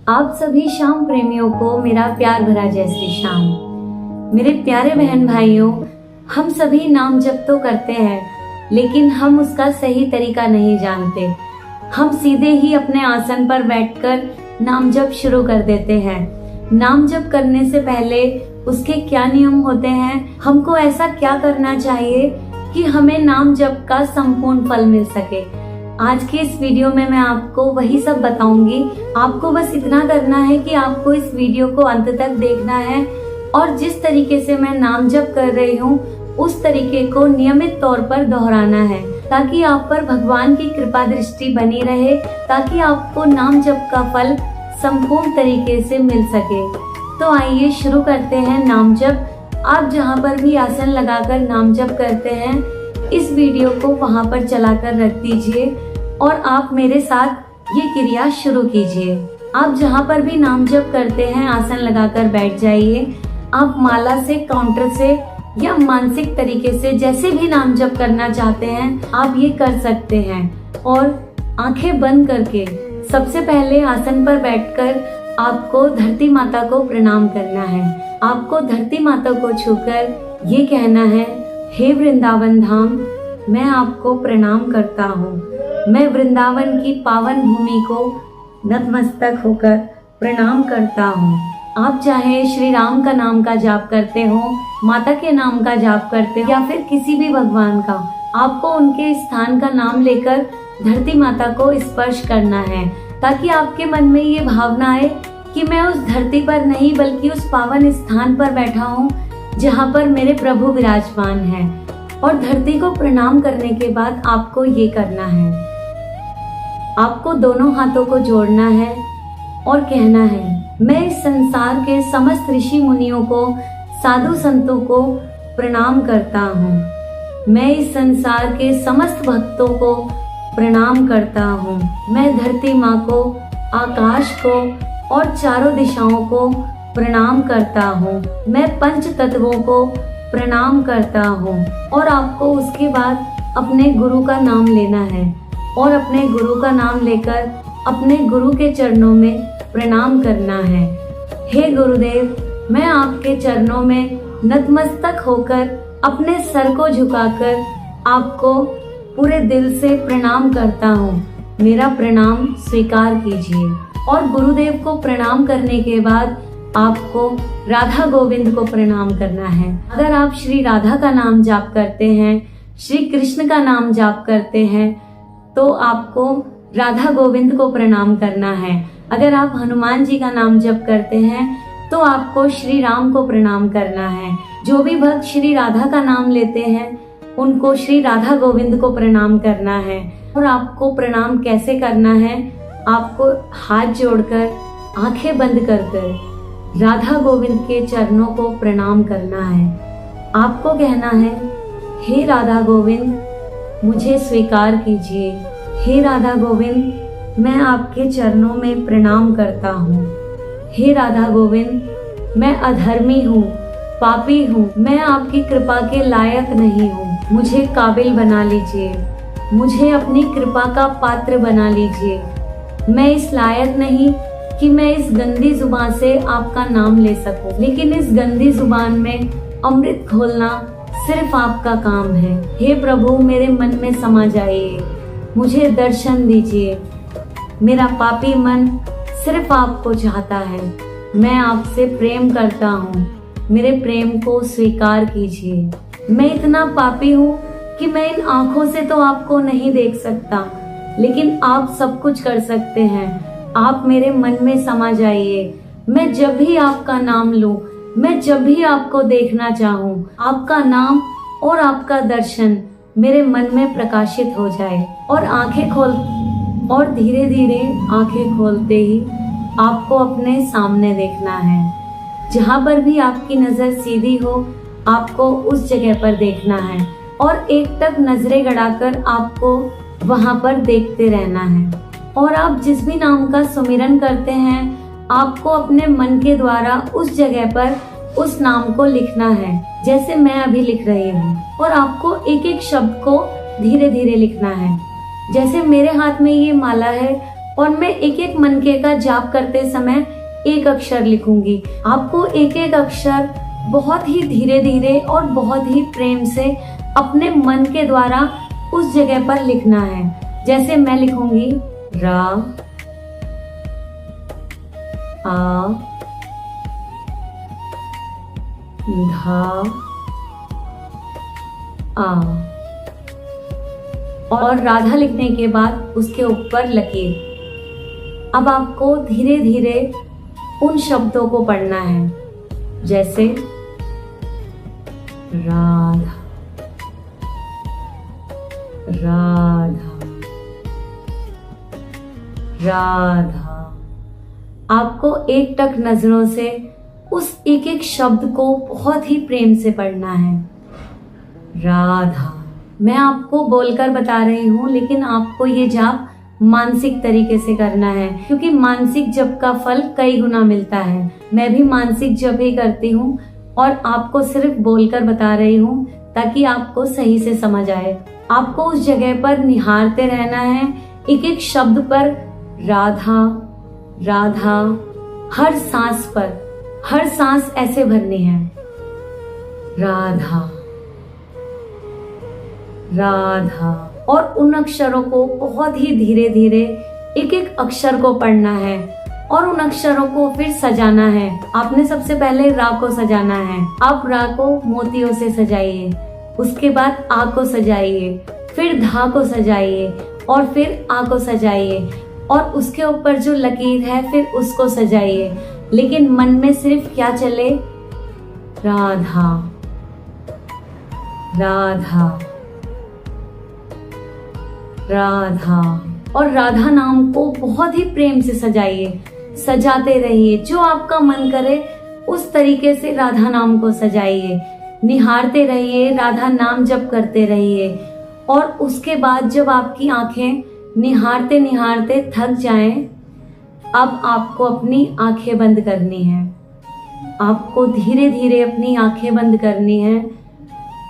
आप सभी श्याम प्रेमियों को मेरा प्यार भरा जय श्री श्याम। मेरे प्यारे बहन भाइयों, हम सभी नाम जप तो करते हैं, लेकिन हम उसका सही तरीका नहीं जानते। हम सीधे ही अपने आसन पर बैठकर नाम जप शुरू कर देते हैं। नाम जप करने से पहले उसके क्या नियम होते हैं, हमको ऐसा क्या करना चाहिए कि हमें नाम जप का संपूर्ण फल मिल सके। आज के इस वीडियो में मैं आपको वही सब बताऊंगी। आपको बस इतना करना है कि आपको इस वीडियो को अंत तक देखना है और जिस तरीके से मैं नाम जप कर रही हूँ उस तरीके को नियमित तौर पर दोहराना है, ताकि आप पर भगवान की कृपा दृष्टि बनी रहे, ताकि आपको नाम जप का फल संपूर्ण तरीके से मिल सके। तो आइए शुरू करते हैं नाम जप। आप जहाँ पर भी आसन लगाकर नाम जप करते हैं, इस वीडियो को वहाँ पर चलाकर रख दीजिए और आप मेरे साथ ये क्रिया शुरू कीजिए। आप जहाँ पर भी नाम जप करते हैं आसन लगाकर बैठ जाइए। आप माला से, काउंटर से या मानसिक तरीके से जैसे भी नाम जप करना चाहते हैं आप ये कर सकते हैं। और आंखें बंद करके सबसे पहले आसन पर बैठकर आपको धरती माता को प्रणाम करना है। आपको धरती माता को छूकर ये कहना है, हे वृंदावन धाम, मैं आपको प्रणाम करता हूँ। मैं वृंदावन की पावन भूमि को नतमस्तक होकर प्रणाम करता हूँ। आप चाहे श्री राम का नाम का जाप करते हो, माता के नाम का जाप करते हो या फिर किसी भी भगवान का, आपको उनके स्थान का नाम लेकर धरती माता को स्पर्श करना है, ताकि आपके मन में ये भावना आए कि मैं उस धरती पर नहीं बल्कि उस पावन स्थान पर बैठा हूँ जहाँ पर मेरे प्रभु विराजमान हैं। और धरती को प्रणाम करने के बाद आपको ये करना है, आपको दोनों हाथों को जोड़ना है और कहना है, मैं इस संसार के समस्त ऋषि मुनियों को, साधु संतों को प्रणाम करता हूँ। मैं इस संसार के समस्त भक्तों को प्रणाम करता हूँ। मैं धरती माँ को, आकाश को और चारों दिशाओं को प्रणाम करता हूँ। मैं पंच तत्वों को प्रणाम करता हूँ। और आपको उसके बाद अपने गुरु का नाम लेना है और अपने गुरु का नाम लेकर अपने गुरु के चरणों में प्रणाम करना है। हे गुरुदेव, मैं आपके चरणों में नतमस्तक होकर अपने सर को झुकाकर आपको पूरे दिल से प्रणाम करता हूँ। मेरा प्रणाम स्वीकार कीजिए। और गुरुदेव को प्रणाम करने के बाद आपको राधा गोविंद को प्रणाम करना है। अगर आप श्री राधा का नाम जाप करते हैं, श्री कृष्ण का नाम जाप करते हैं, तो आपको राधा गोविंद को प्रणाम करना है। अगर आप हनुमान जी का नाम जप करते हैं तो आपको श्री राम को प्रणाम करना है। जो भी भक्त श्री राधा का नाम लेते हैं उनको श्री राधा गोविंद को प्रणाम करना है। और आपको प्रणाम कैसे करना है, आपको हाथ जोड़कर, आंखें बंद कर राधा गोविंद के चरणों को प्रणाम करना है। आपको कहना है, हे राधा गोविंद, मुझे स्वीकार कीजिए। हे राधा गोविंद, मैं आपके चरणों में प्रणाम करता हूँ। हे राधा गोविंद, मैं अधर्मी हूँ, पापी हूँ, मैं आपकी कृपा के लायक नहीं हूँ। मुझे काबिल बना लीजिए, मुझे अपनी कृपा का पात्र बना लीजिए। मैं इस लायक नहीं कि मैं इस गंदी जुबान से आपका नाम ले सकूं, लेकिन इस गंदी जुबान में अमृत घोलना सिर्फ आपका काम है। हे प्रभु, मेरे मन में समा जाइए, मुझे दर्शन दीजिए। मेरा पापी मन सिर्फ आपको चाहता है। मैं आपसे प्रेम करता हूँ, मेरे प्रेम को स्वीकार कीजिए। मैं इतना पापी हूँ कि मैं इन आँखों से तो आपको नहीं देख सकता, लेकिन आप सब कुछ कर सकते हैं। आप मेरे मन में समा जाइए। मैं जब भी आपका नाम लूं, मैं जब भी आपको देखना चाहूं, आपका नाम और आपका दर्शन मेरे मन में प्रकाशित हो जाए। और धीरे धीरे आंखें खोलते ही आपको अपने सामने देखना है। जहां पर भी आपकी नजर सीधी हो, आपको उस जगह पर देखना है और एकटक नजरें गड़ाकर आपको वहां पर देखते रहना है। और आप जिस भी नाम का सुमिरन करते हैं, आपको अपने मन के द्वारा उस जगह पर उस नाम को लिखना है, जैसे मैं अभी लिख रही हूँ। और आपको एक एक शब्द को धीरे धीरे लिखना है। जैसे मेरे हाथ में ये माला है और मैं एक एक मनके का जाप करते समय एक अक्षर लिखूंगी। आपको एक एक अक्षर बहुत ही धीरे धीरे और बहुत ही प्रेम से अपने मन के द्वारा उस जगह पर लिखना है। जैसे मैं लिखूंगी रा, आ, धा, आ, और राधा लिखने के बाद उसके ऊपर लकीर। अब आपको धीरे धीरे उन शब्दों को पढ़ना है। जैसे राधा, राधा, राधा। आपको एक टक नजरों से उस एक एक शब्द को बहुत ही प्रेम से पढ़ना है। राधा। मैं आपको बोलकर बता रही हूँ, लेकिन आपको ये जाप मानसिक तरीके से करना है, क्योंकि मानसिक जप का फल कई गुना मिलता है। मैं भी मानसिक जप ही करती हूँ और आपको सिर्फ बोलकर बता रही हूँ ताकि आपको सही से समझ आए। आपको उस जगह पर निहारते रहना है, एक एक शब्द पर राधा, राधा। हर सांस पर, हर सांस ऐसे भरनी है। राधा, राधा। और उन अक्षरों को बहुत ही धीरे धीरे एक एक अक्षर को पढ़ना है और उन अक्षरों को फिर सजाना है। आपने सबसे पहले रा को सजाना है। आप रा को मोतियों से सजाइए, उसके बाद आ को सजाइए, फिर धा को सजाइए और फिर आ को सजाइए और उसके ऊपर जो लकीर है फिर उसको सजाइए। लेकिन मन में सिर्फ क्या चले? राधा, राधा, राधा। और राधा नाम को बहुत ही प्रेम से सजाइए, सजाते रहिए। जो आपका मन करे उस तरीके से राधा नाम को सजाइए, निहारते रहिए, राधा नाम जप करते रहिए। और उसके बाद जब आपकी आंखें निहारते निहारते थक जाएं, अब आपको अपनी आंखें बंद करनी है। आपको धीरे धीरे अपनी आंखें बंद करनी है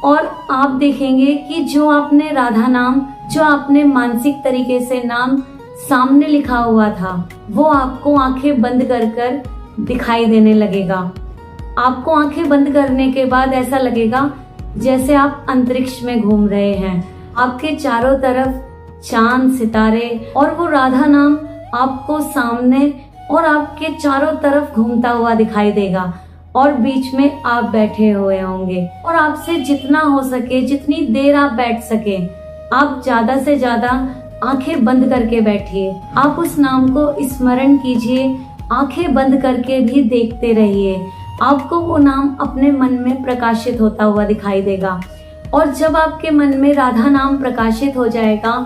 और आप देखेंगे कि जो आपने राधा नाम, जो आपने मानसिक तरीके से नाम सामने लिखा हुआ था, वो आपको आंखें बंद कर कर दिखाई देने लगेगा। आपको आंखें बंद करने के बाद ऐसा लगेगा जैसे आप अंतरिक्ष में घूम रहे हैं। आपके चारों तरफ चांद, सितारे और वो राधा नाम आपको सामने और आपके चारों तरफ घूमता हुआ दिखाई देगा और बीच में आप बैठे हुए होंगे। और आपसे जितना हो सके, जितनी देर आप बैठ सके, आप ज्यादा से ज्यादा आंखें बंद करके बैठिए। आप उस नाम को स्मरण कीजिए, आंखें बंद करके भी देखते रहिए। आपको वो नाम अपने मन में प्रकाशित होता हुआ दिखाई देगा। और जब आपके मन में राधा नाम प्रकाशित हो जाएगा,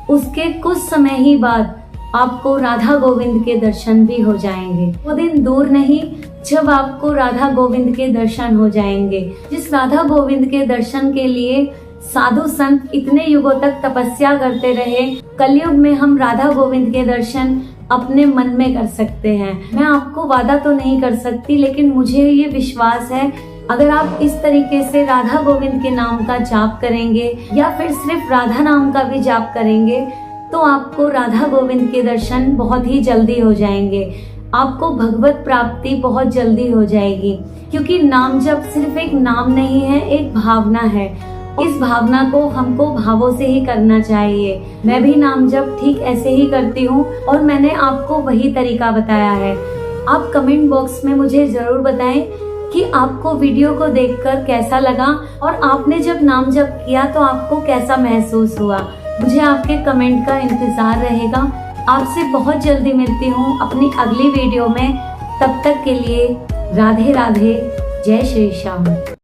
उसके कुछ समय ही बाद आपको राधा गोविंद के दर्शन भी हो जाएंगे। वो दिन दूर नहीं जब आपको राधा गोविंद के दर्शन हो जाएंगे। जिस राधा गोविंद के दर्शन के लिए साधु संत इतने युगों तक तपस्या करते रहे, कलयुग में हम राधा गोविंद के दर्शन अपने मन में कर सकते हैं। मैं आपको वादा तो नहीं कर सकती, लेकिन मुझे ये विश्वास है, अगर आप इस तरीके से राधा गोविंद के नाम का जाप करेंगे या फिर सिर्फ राधा नाम का भी जाप करेंगे, तो आपको राधा गोविंद के दर्शन बहुत ही जल्दी हो जाएंगे। आपको भगवत प्राप्ति बहुत जल्दी हो जाएगी, क्योंकि नाम जप सिर्फ एक नाम नहीं है, एक भावना है। इस भावना को हमको भावों से ही करना चाहिए। मैं भी नाम जप ठीक ऐसे ही करती हूँ और मैंने आपको वही तरीका बताया है। आप कमेंट बॉक्स में मुझे जरूर बताएं कि आपको वीडियो को देखकर कैसा लगा और आपने जब नाम जप किया तो आपको कैसा महसूस हुआ। मुझे आपके कमेंट का इंतजार रहेगा। आपसे बहुत जल्दी मिलती हूँ अपनी अगली वीडियो में। तब तक के लिए राधे राधे, जय श्री श्याम।